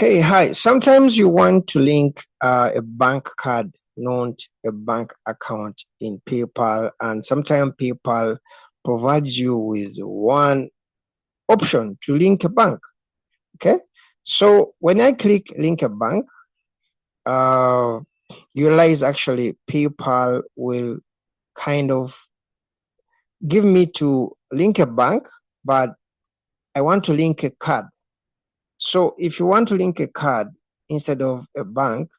Hey, hi. Sometimes you want to link a bank card, not a bank account in PayPal, and sometimes PayPal provides you with one option to link a bank. Okay, so when I click link a bank, uh, you realize actually PayPal will kind of give me to link a bank, but I want to link a card. So if you want to link a card instead of a bank,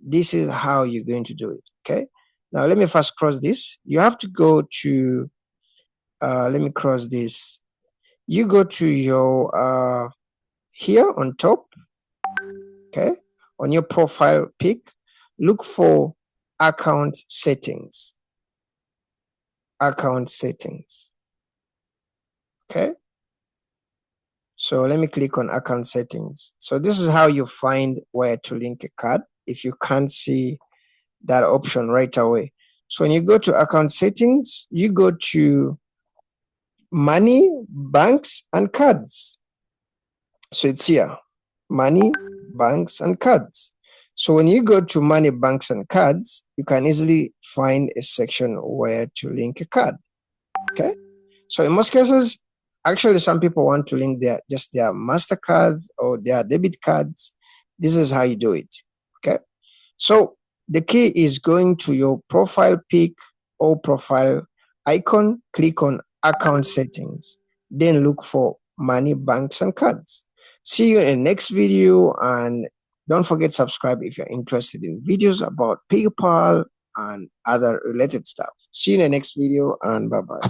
this is how you're going to do it. Okay, now let me first cross this. You have to go to let me cross this. You go to your here on top. Okay, on your profile pic, look for account settings. Okay, so let me click on account settings. So this is how you find where to link a card if you can't see that option right away. So when you go to account settings, you go to money, banks, and cards. So it's here, money, banks, and cards. So when you go to money, banks, and cards, you can easily find a section where to link a card. Okay. So in most cases, actually, some people want to link their MasterCards or their debit cards. This is how you do it. Okay. So the key is going to your profile pic or profile icon, click on account settings, then look for money, banks, and cards. See you in the next video, and don't forget to subscribe if you're interested in videos about PayPal and other related stuff. See you in the next video, and bye-bye.